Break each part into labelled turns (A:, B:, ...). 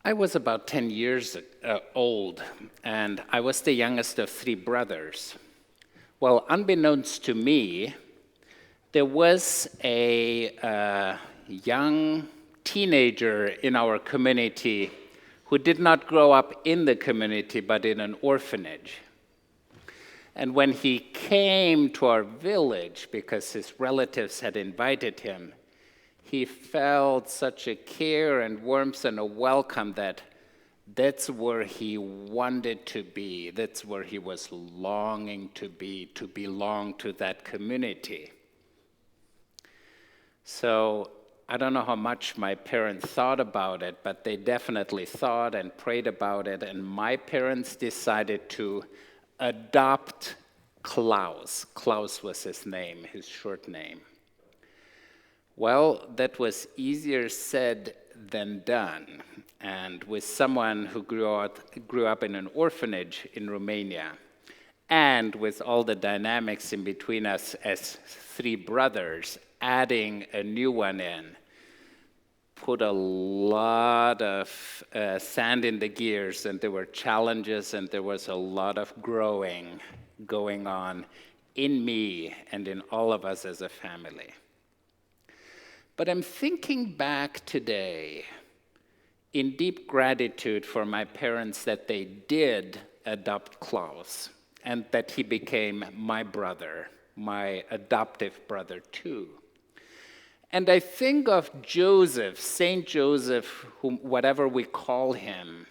A: I was about 10 years old, and I was the youngest of three brothers. Well, unbeknownst to me, there was a young teenager in our community who did not grow up in the community, but in an orphanage. And when he came to our village, because his relatives had invited him, he felt such a care and warmth and a welcome that's where he wanted to be. That's where he was longing to be, to belong to that community. So I don't know how much my parents thought about it, but they definitely thought and prayed about it. And my parents decided to adopt Klaus. Klaus was his name, his short name. Well, that was easier said than done. And with someone who grew up in an orphanage in Romania, and with all the dynamics in between us as three brothers, adding a new one in, put a lot of sand in the gears, and there were challenges, and there was a lot of growing going on in me and in all of us as a family. But I'm thinking back today in deep gratitude for my parents that they did adopt Klaus and that he became my brother, my adoptive brother too. And I think of Joseph, Saint Joseph, whatever we call him,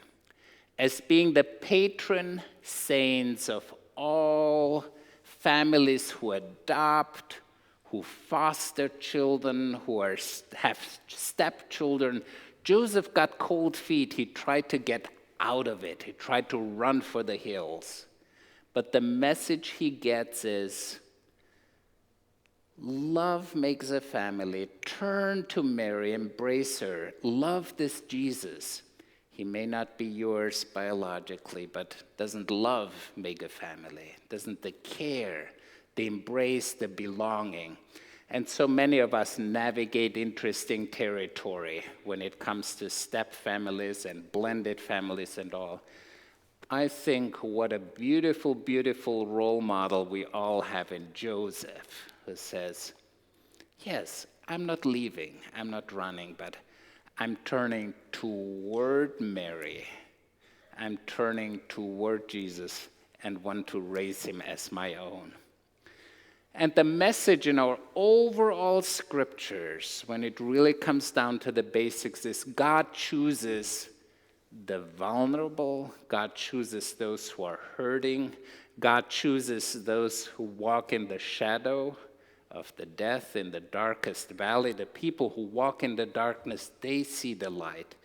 A: as being the patron saint of all families who adopt, who foster children, who have stepchildren. Joseph got cold feet. He tried to get out of it. He tried to run for the hills. But the message he gets is, love makes a family. Turn to Mary, embrace her. Love this Jesus. He may not be yours biologically, but doesn't love make a family? Doesn't the care, the embrace, the belonging? And so many of us navigate interesting territory when it comes to step families and blended families and all. I think what a beautiful, beautiful role model we all have in Joseph, who says, yes, I'm not leaving, I'm not running, but I'm turning toward Mary. I'm turning toward Jesus and want to raise him as my own. And the message in our overall scriptures, when it really comes down to the basics, is God chooses the vulnerable, God chooses those who are hurting, God chooses those who walk in the shadow of the death in the darkest valley. The people who walk in the darkness, they see the light.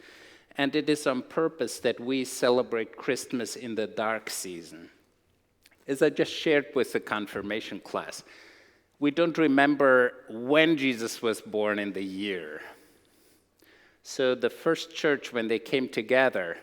A: And it is on purpose that we celebrate Christmas in the dark season. As I just shared with the confirmation class, we don't remember when Jesus was born in the year. So the first church, when they came together,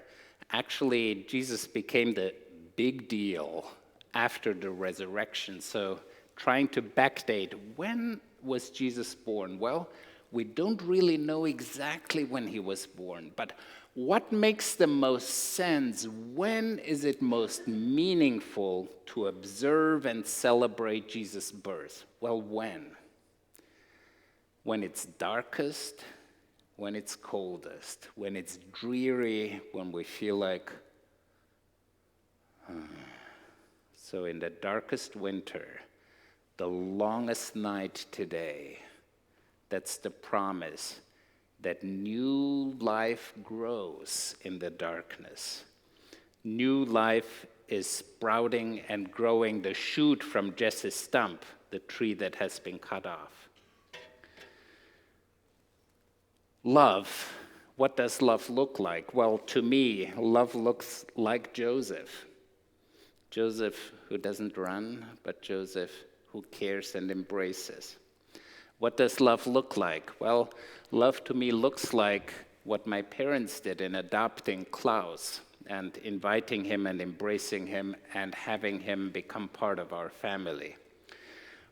A: actually Jesus became the big deal after the resurrection. So trying to backdate, when was Jesus born? Well, we don't really know exactly when he was born, but what makes the most sense? When is it most meaningful to observe and celebrate Jesus' birth? Well, when? When it's darkest, when it's coldest, when it's dreary, when we feel like, So in the darkest winter, the longest night today, that's the promise that new life grows in the darkness. New life is sprouting and growing, the shoot from Jesse's stump, the tree that has been cut off. Love. What does love look like? Well, to me, love looks like Joseph. Joseph who doesn't run, but Joseph who cares and embraces. What does love look like? Well, love to me looks like what my parents did in adopting Klaus and inviting him and embracing him and having him become part of our family.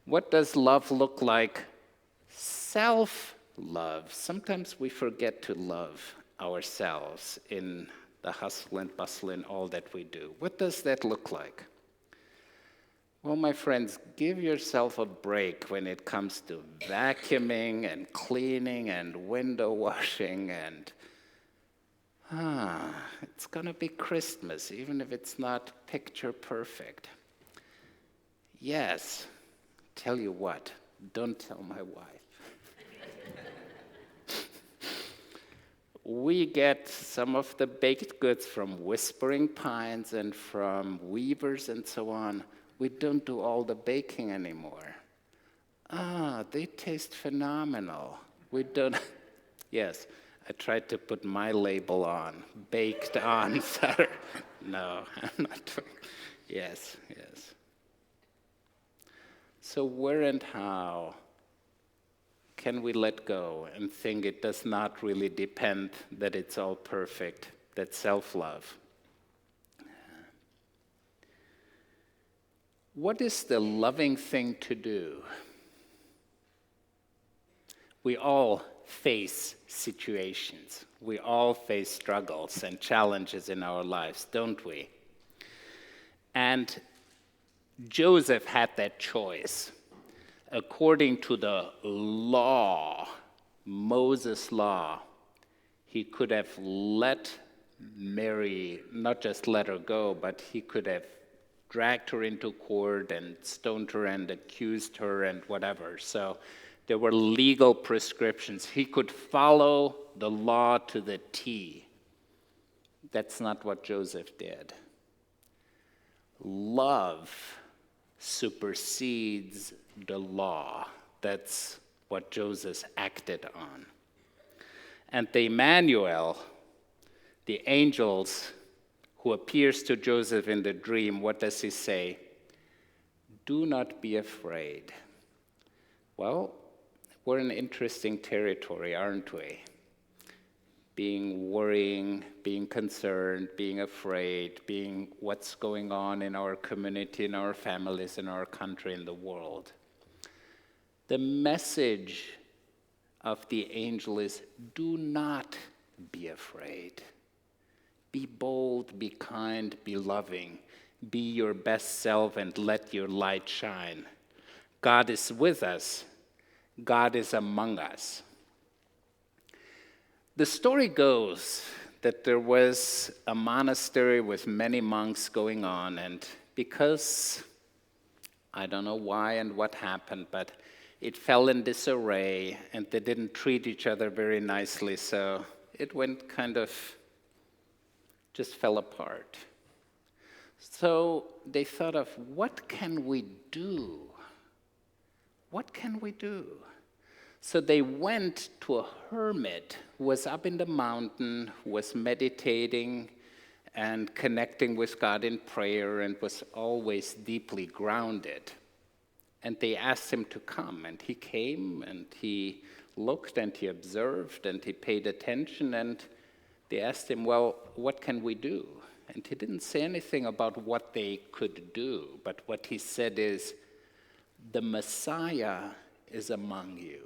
A: What does love look like? Self-love. Sometimes we forget to love ourselves in the hustle and bustle in all that we do. What does that look like? Well, my friends, give yourself a break when it comes to vacuuming and cleaning and window washing and it's going to be Christmas, even if it's not picture perfect. Yes, tell you what, don't tell my wife. We get some of the baked goods from Whispering Pines and from Weavers and so on. We don't do all the baking anymore. They taste phenomenal. We don't, yes. I tried to put my label on, baked on Saturday. No, I'm not doing. Yes. So where and how can we let go and think it does not really depend that it's all perfect, that self-love? What is the loving thing to do? We all face situations. We all face struggles and challenges in our lives, don't we? And Joseph had that choice. According to the law, Moses' law, he could have let Mary, not just let her go, but he could have dragged her into court and stoned her and accused her and whatever. So there were legal prescriptions. He could follow the law to the T. That's not what Joseph did. Love supersedes the law. That's what Joseph acted on. And the Emmanuel, the angels who appears to Joseph in the dream, what does he say? Do not be afraid. Well, we're in interesting territory, aren't we? Worrying, being concerned, being afraid, being what's going on in our community, in our families, in our country, in the world. The message of the angel is, do not be afraid. Be bold, be kind, be loving. Be your best self and let your light shine. God is with us. God is among us. The story goes that there was a monastery with many monks going on, and because, I don't know why and what happened, but it fell in disarray, and they didn't treat each other very nicely, so it went kind of, just fell apart. So they thought of, what can we do? What can we do? So they went to a hermit who was up in the mountain, who was meditating and connecting with God in prayer and was always deeply grounded. And they asked him to come, and he came, and he looked, and he observed, and he paid attention, and they asked him, well, what can we do? And he didn't say anything about what they could do, but what he said is, the Messiah is among you.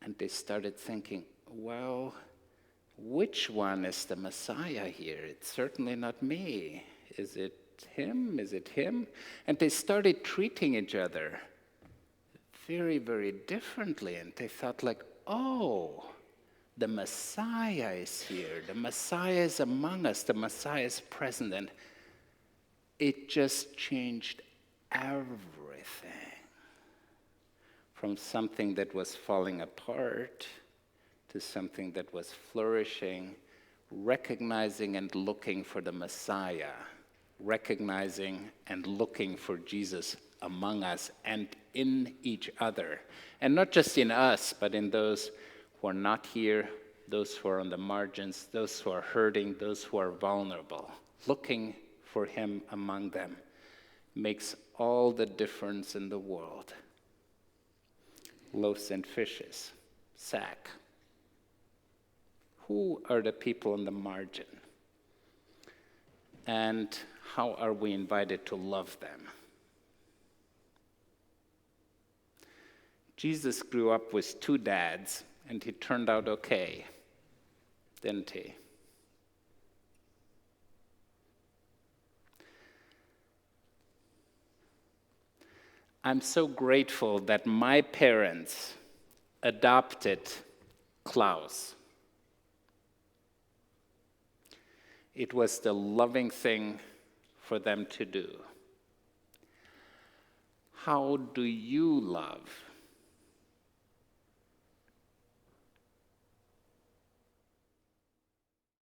A: And they started thinking, well, which one is the Messiah here? It's certainly not me. Is it him? Is it him? And they started treating each other very, very differently. And they thought like, oh, the Messiah is here. The Messiah is among us. The Messiah is present. And it just changed everything. From something that was falling apart to something that was flourishing, recognizing and looking for the Messiah, recognizing and looking for Jesus among us and in each other. And not just in us, but in those who are not here, those who are on the margins, those who are hurting, those who are vulnerable. Looking for him among them makes all the difference in the world. Loaves and fishes, sack. Who are the people on the margin? And how are we invited to love them? Jesus grew up with two dads, And he turned out okay, didn't he? I'm so grateful that my parents adopted Klaus. It was the loving thing for them to do. How do you love?